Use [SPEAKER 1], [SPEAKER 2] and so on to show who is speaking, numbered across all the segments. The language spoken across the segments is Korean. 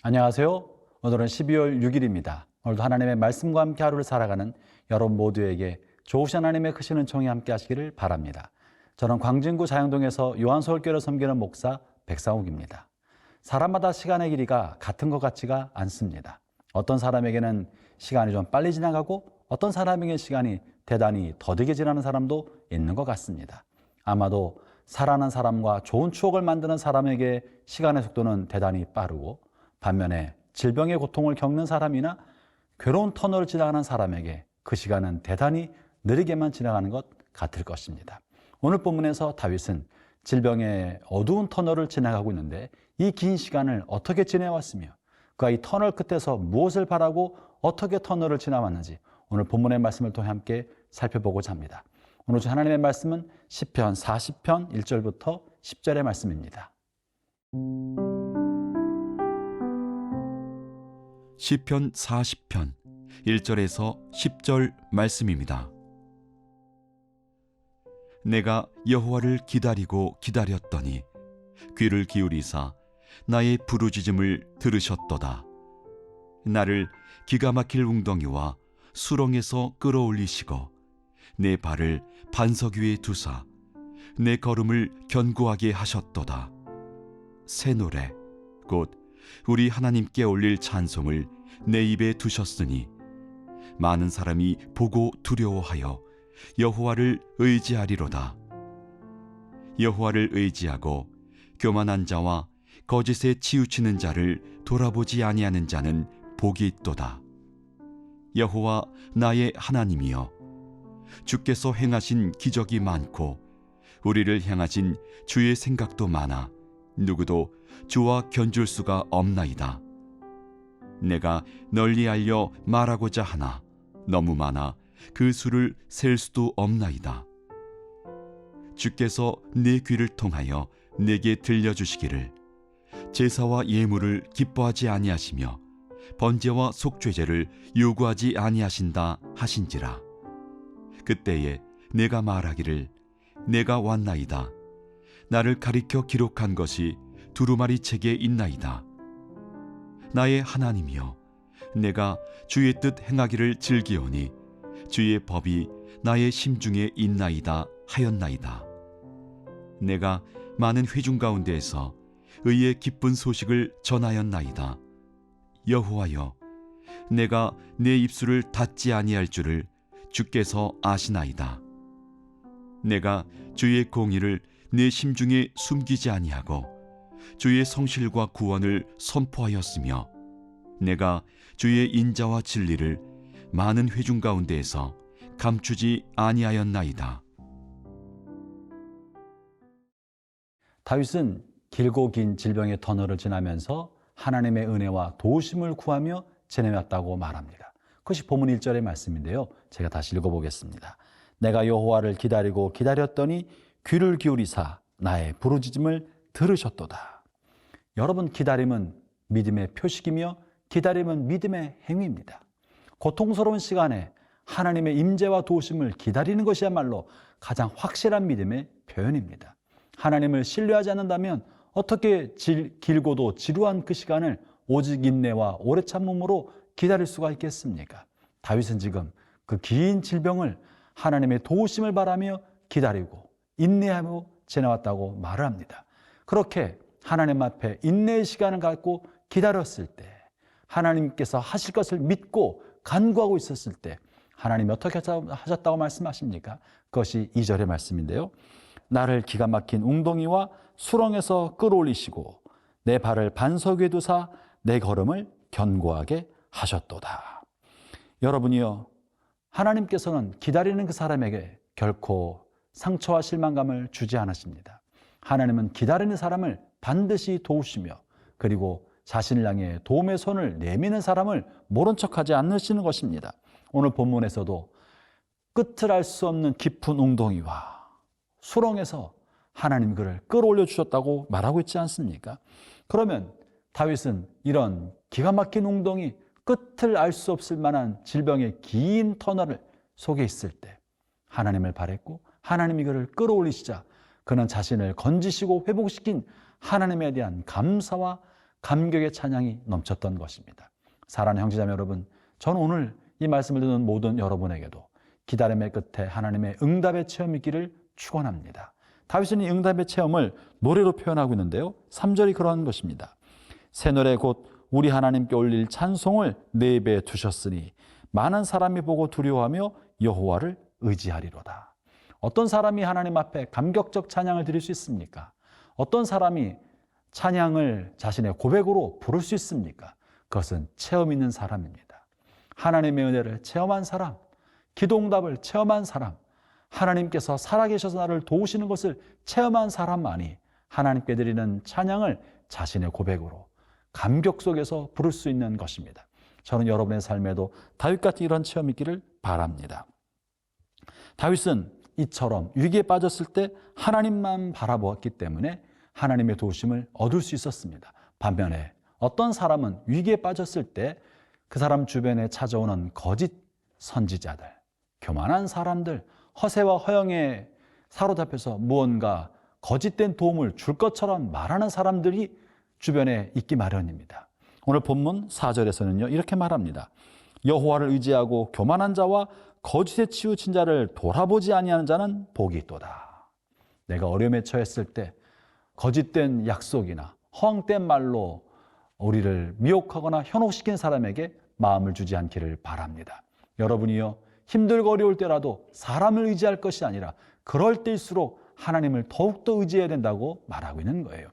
[SPEAKER 1] 안녕하세요. 오늘은 12월 6일입니다. 오늘도 하나님의 말씀과 함께 하루를 살아가는 여러분 모두에게 좋으신 하나님의 크신 은총이 함께 하시기를 바랍니다. 저는 광진구 자영동에서 요한서울교회를 섬기는 목사 백상욱입니다. 사람마다 시간의 길이가 같은 것 같지가 않습니다. 어떤 사람에게는 시간이 좀 빨리 지나가고 어떤 사람에게는 시간이 대단히 더디게 지나는 사람도 있는 것 같습니다. 아마도 사랑하는 사람과 좋은 추억을 만드는 사람에게 시간의 속도는 대단히 빠르고, 반면에 질병의 고통을 겪는 사람이나 괴로운 터널을 지나가는 사람에게 그 시간은 대단히 느리게만 지나가는 것 같을 것입니다. 오늘 본문에서 다윗은 질병의 어두운 터널을 지나가고 있는데 이 긴 시간을 어떻게 지내왔으며 그가 이 터널 끝에서 무엇을 바라고 어떻게 터널을 지나왔는지 오늘 본문의 말씀을 통해 함께 살펴보고자 합니다. 오늘 주 하나님의 말씀은 시편 40편 1절부터 10절의 말씀입니다.
[SPEAKER 2] 시편 40편 1절에서 10절 말씀입니다. 내가 여호와를 기다리고 기다렸더니 귀를 기울이사 나의 부르짖음을 들으셨도다. 나를 기가 막힐 웅덩이와 수렁에서 끌어올리시고 내 발을 반석 위에 두사 내 걸음을 견고하게 하셨도다. 새 노래 곧 우리 하나님께 올릴 찬송을 내 입에 두셨으니 많은 사람이 보고 두려워하여 여호와를 의지하리로다. 여호와를 의지하고 교만한 자와 거짓에 치우치는 자를 돌아보지 아니하는 자는 복이 있도다. 여호와 나의 하나님이여, 주께서 행하신 기적이 많고 우리를 향하신 주의 생각도 많아 누구도 주와 견줄 수가 없나이다. 내가 널리 알려 말하고자 하나 너무 많아 그 수를 셀 수도 없나이다. 주께서 내 귀를 통하여 내게 들려주시기를 제사와 예물을 기뻐하지 아니하시며 번제와 속죄제를 요구하지 아니하신다 하신지라. 그때에 내가 말하기를 내가 왔나이다. 나를 가리켜 기록한 것이 두루마리 책에 있나이다. 나의 하나님이여, 내가 주의 뜻 행하기를 즐기오니 주의 법이 나의 심중에 있나이다 하였나이다. 내가 많은 회중 가운데에서 의의 기쁜 소식을 전하였나이다. 여호와여, 내가 내 입술을 닫지 아니할 줄을 주께서 아시나이다. 내가 주의 공의를 내 심중에 숨기지 아니하고 주의 성실과 구원을 선포하였으며 내가 주의 인자와 진리를 많은 회중 가운데에서 감추지 아니하였나이다.
[SPEAKER 1] 다윗은 길고 긴 질병의 터널을 지나면서 하나님의 은혜와 도우심을 구하며 지내왔다고 말합니다. 그것이 본문 1절의 말씀인데요. 제가 다시 읽어보겠습니다. 내가 여호와를 기다리고 기다렸더니 귀를 기울이사 나의 부르짖음을 들으셨도다. 여러분, 기다림은 믿음의 표식이며 기다림은 믿음의 행위입니다. 고통스러운 시간에 하나님의 임재와 도우심을 기다리는 것이야말로 가장 확실한 믿음의 표현입니다. 하나님을 신뢰하지 않는다면 어떻게 길고도 지루한 그 시간을 오직 인내와 오래 참음으로 기다릴 수가 있겠습니까? 다윗은 지금 그 긴 질병을 하나님의 도우심을 바라며 기다리고 인내하며 지나왔다고 말을 합니다. 그렇게 하나님 앞에 인내의 시간을 갖고 기다렸을 때, 하나님께서 하실 것을 믿고 간구하고 있었을 때 하나님이 어떻게 하셨다고 말씀하십니까? 그것이 2절의 말씀인데요. 나를 기가 막힌 웅덩이와 수렁에서 끌어올리시고 내 발을 반석 위에 두사 내 걸음을 견고하게 하셨도다. 여러분이요, 하나님께서는 기다리는 그 사람에게 결코 상처와 실망감을 주지 않으십니다. 하나님은 기다리는 사람을 반드시 도우시며 그리고 자신을 향해 도움의 손을 내미는 사람을 모른 척하지 않으시는 것입니다. 오늘 본문에서도 끝을 알 수 없는 깊은 웅덩이와 수렁에서 하나님 그를 끌어올려 주셨다고 말하고 있지 않습니까? 그러면 다윗은 이런 기가 막힌 웅덩이, 끝을 알 수 없을 만한 질병의 긴 터널을 속에 있을 때 하나님을 바랬고 하나님이 그를 끌어올리시자 그는 자신을 건지시고 회복시킨 하나님에 대한 감사와 감격의 찬양이 넘쳤던 것입니다. 사랑하는 형제자매 여러분, 저는 오늘 이 말씀을 듣는 모든 여러분에게도 기다림의 끝에 하나님의 응답의 체험이 있기를 축원합니다. 다윗은 이 응답의 체험을 노래로 표현하고 있는데요. 3절이 그러한 것입니다. 새 노래 곧 우리 하나님께 올릴 찬송을 내 입에 두셨으니 많은 사람이 보고 두려워하며 여호와를 의지하리로다. 어떤 사람이 하나님 앞에 감격적 찬양을 드릴 수 있습니까? 어떤 사람이 찬양을 자신의 고백으로 부를 수 있습니까? 그것은 체험 있는 사람입니다. 하나님의 은혜를 체험한 사람, 기도응답을 체험한 사람, 하나님께서 살아계셔서 나를 도우시는 것을 체험한 사람만이 하나님께 드리는 찬양을 자신의 고백으로 감격 속에서 부를 수 있는 것입니다. 저는 여러분의 삶에도 다윗같이 이런 체험이 있기를 바랍니다. 다윗은 이처럼 위기에 빠졌을 때 하나님만 바라보았기 때문에 하나님의 도우심을 얻을 수 있었습니다. 반면에 어떤 사람은 위기에 빠졌을 때 그 사람 주변에 찾아오는 거짓 선지자들, 교만한 사람들, 허세와 허영에 사로잡혀서 무언가 거짓된 도움을 줄 것처럼 말하는 사람들이 주변에 있기 마련입니다. 오늘 본문 4절에서는요, 이렇게 말합니다. 여호와를 의지하고 교만한 자와 거짓에 치우친 자를 돌아보지 아니하는 자는 복이 있도다. 내가 어려움에 처했을 때 거짓된 약속이나 허황된 말로 우리를 미혹하거나 현혹시킨 사람에게 마음을 주지 않기를 바랍니다. 여러분이요, 힘들고 어려울 때라도 사람을 의지할 것이 아니라 그럴 때일수록 하나님을 더욱더 의지해야 된다고 말하고 있는 거예요.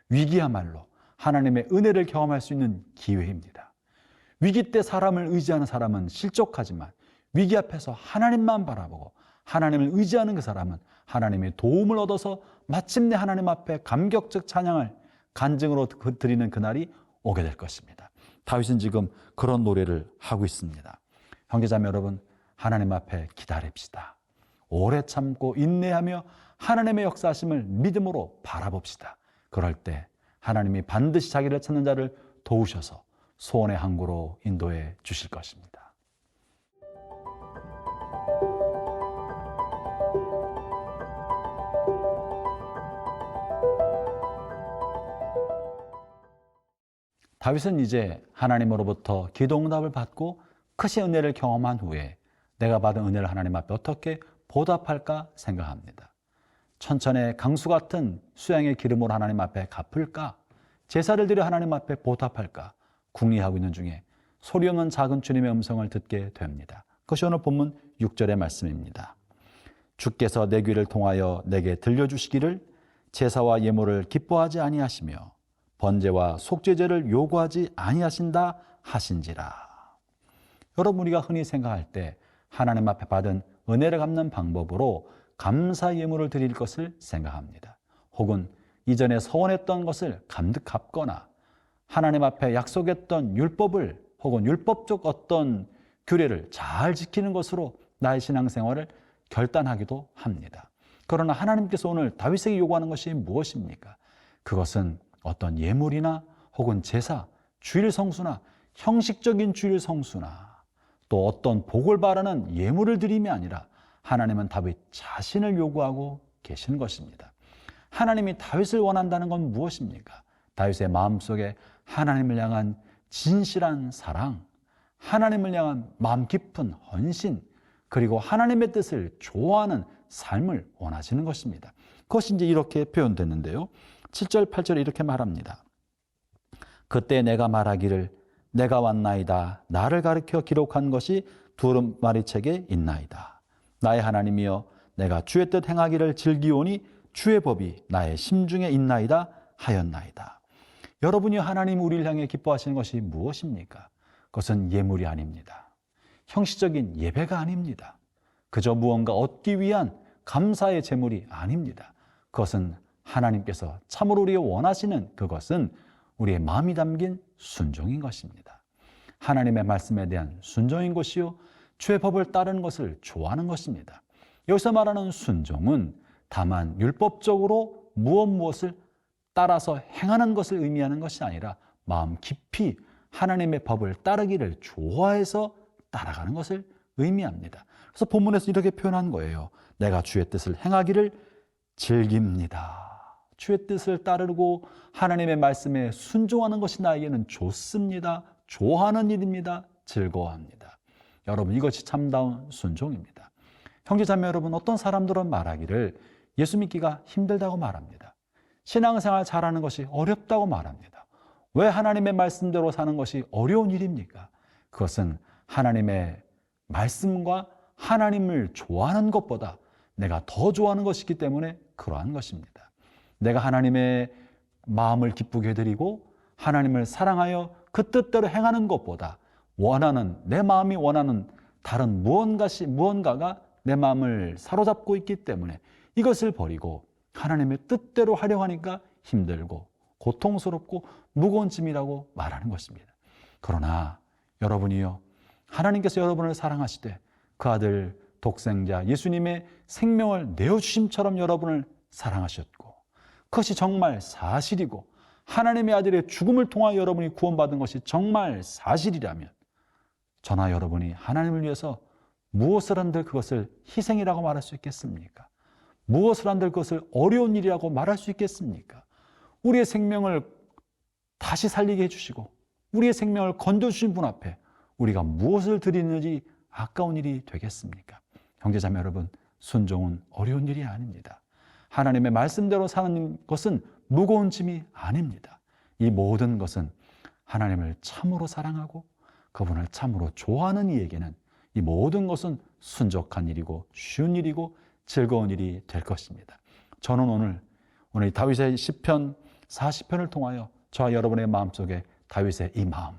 [SPEAKER 1] 위기야말로 하나님의 은혜를 경험할 수 있는 기회입니다. 위기 때 사람을 의지하는 사람은 실족하지만 위기 앞에서 하나님만 바라보고 하나님을 의지하는 그 사람은 하나님의 도움을 얻어서 마침내 하나님 앞에 감격적 찬양을 간증으로 드리는 그날이 오게 될 것입니다. 다윗은 지금 그런 노래를 하고 있습니다. 형제자매 여러분, 하나님 앞에 기다립시다. 오래 참고 인내하며 하나님의 역사하심을 믿음으로 바라봅시다. 그럴 때 하나님이 반드시 자기를 찾는 자를 도우셔서 소원의 항구로 인도해 주실 것입니다. 다윗은 이제 하나님으로부터 기도응답을 받고 크신 은혜를 경험한 후에 내가 받은 은혜를 하나님 앞에 어떻게 보답할까 생각합니다. 천천의 강수 같은 수양의 기름으로 하나님 앞에 갚을까? 제사를 드려 하나님 앞에 보답할까? 궁리하고 있는 중에 소리 없는 작은 주님의 음성을 듣게 됩니다. 그것이 오늘 본문 6절의 말씀입니다. 주께서 내 귀를 통하여 내게 들려주시기를 제사와 예물을 기뻐하지 아니하시며 번제와 속죄제를 요구하지 아니하신다 하신지라. 여러분, 우리가 흔히 생각할 때 하나님 앞에 받은 은혜를 갚는 방법으로 감사 예물을 드릴 것을 생각합니다. 혹은 이전에 서원했던 것을 감득 갚거나 하나님 앞에 약속했던 율법을 혹은 율법적 어떤 규례를 잘 지키는 것으로 나의 신앙생활을 결단하기도 합니다. 그러나 하나님께서 오늘 다윗에게 요구하는 것이 무엇입니까? 그것은 어떤 예물이나 혹은 제사, 주일 성수나 형식적인 주일 성수나 또 어떤 복을 바라는 예물을 드림이 아니라 하나님은 다윗 자신을 요구하고 계신 것입니다. 하나님이 다윗을 원한다는 건 무엇입니까? 다윗의 마음속에 하나님을 향한 진실한 사랑, 하나님을 향한 마음 깊은 헌신, 그리고 하나님의 뜻을 좋아하는 삶을 원하시는 것입니다. 그것이 이제 이렇게 표현됐는데요. 7절, 8절에 이렇게 말합니다. 그때 내가 말하기를 내가 왔나이다. 나를 가르쳐 기록한 것이 두루마리책에 있나이다. 나의 하나님이여, 내가 주의 뜻 행하기를 즐기오니 주의 법이 나의 심중에 있나이다 하였나이다. 여러분이 하나님 우리를 향해 기뻐하시는 것이 무엇입니까? 그것은 예물이 아닙니다. 형식적인 예배가 아닙니다. 그저 무언가 얻기 위한 감사의 제물이 아닙니다. 그것은 하나님께서 참으로 우리가 원하시는 그것은 우리의 마음이 담긴 순종인 것입니다. 하나님의 말씀에 대한 순종인 것이요, 주의 법을 따르는 것을 좋아하는 것입니다. 여기서 말하는 순종은 다만 율법적으로 무엇을 따라서 행하는 것을 의미하는 것이 아니라 마음 깊이 하나님의 법을 따르기를 좋아해서 따라가는 것을 의미합니다. 그래서 본문에서 이렇게 표현한 거예요. 내가 주의 뜻을 행하기를 즐깁니다. 주의 뜻을 따르고 하나님의 말씀에 순종하는 것이 나에게는 좋습니다. 좋아하는 일입니다. 즐거워합니다. 여러분, 이것이 참다운 순종입니다. 형제자매 여러분, 어떤 사람들은 말하기를 예수 믿기가 힘들다고 말합니다. 신앙생활 잘하는 것이 어렵다고 말합니다. 왜 하나님의 말씀대로 사는 것이 어려운 일입니까? 그것은 하나님의 말씀과 하나님을 좋아하는 것보다 내가 더 좋아하는 것이기 때문에 그러한 것입니다. 내가 하나님의 마음을 기쁘게 해드리고 하나님을 사랑하여 그 뜻대로 행하는 것보다 내 마음이 원하는 다른 무언가가 내 마음을 사로잡고 있기 때문에 이것을 버리고 하나님의 뜻대로 하려 하니까 힘들고 고통스럽고 무거운 짐이라고 말하는 것입니다. 그러나 여러분이요, 하나님께서 여러분을 사랑하시되 그 아들 독생자 예수님의 생명을 내어주심처럼 여러분을 사랑하셨고 그것이 정말 사실이고 하나님의 아들의 죽음을 통하여 여러분이 구원받은 것이 정말 사실이라면 저나 여러분이 하나님을 위해서 무엇을 한들 그것을 희생이라고 말할 수 있겠습니까? 무엇을 한들 그것을 어려운 일이라고 말할 수 있겠습니까? 우리의 생명을 다시 살리게 해주시고 우리의 생명을 건져주신 분 앞에 우리가 무엇을 드리는지 아까운 일이 되겠습니까? 형제자매 여러분, 순종은 어려운 일이 아닙니다. 하나님의 말씀대로 사는 것은 무거운 짐이 아닙니다. 이 모든 것은 하나님을 참으로 사랑하고 그분을 참으로 좋아하는 이에게는 이 모든 것은 순적한 일이고 쉬운 일이고 즐거운 일이 될 것입니다. 저는 오늘 이 다윗의 시편 40편을 통하여 저와 여러분의 마음속에 다윗의 이 마음,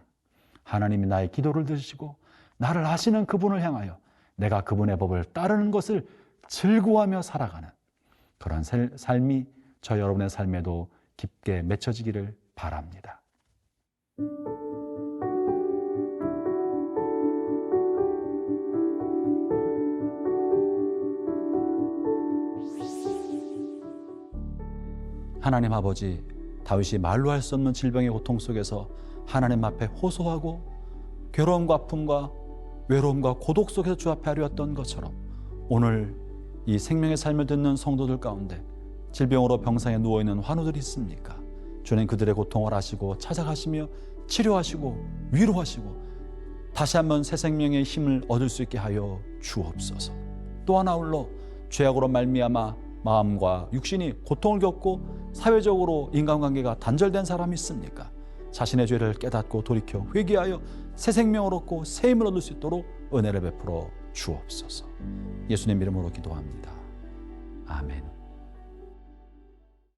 [SPEAKER 1] 하나님이 나의 기도를 들으시고 나를 아시는 그분을 향하여 내가 그분의 법을 따르는 것을 즐거워하며 살아가는 그런 삶이 저 여러분의 삶에도 깊게 맺혀지기를 바랍니다. 하나님 아버지, 다윗이 말로 할 수 없는 질병의 고통 속에서 하나님 앞에 호소하고 괴로움과 아픔과 외로움과 고독 속에서 주 앞에 아뢰었던 것처럼 오늘 이 생명의 삶을 듣는 성도들 가운데 질병으로 병상에 누워있는 환우들이 있습니까? 주님 그들의 고통을 아시고 찾아가시며 치료하시고 위로하시고 다시 한번 새 생명의 힘을 얻을 수 있게 하여 주옵소서. 또 하나 홀로 죄악으로 말미암아 마음과 육신이 고통을 겪고 사회적으로 인간관계가 단절된 사람이 있습니까? 자신의 죄를 깨닫고 돌이켜 회개하여 새 생명을 얻고 새 힘을 얻을 수 있도록 은혜를 베풀어 주옵소서. 예수님 이름으로 기도합니다. 아멘.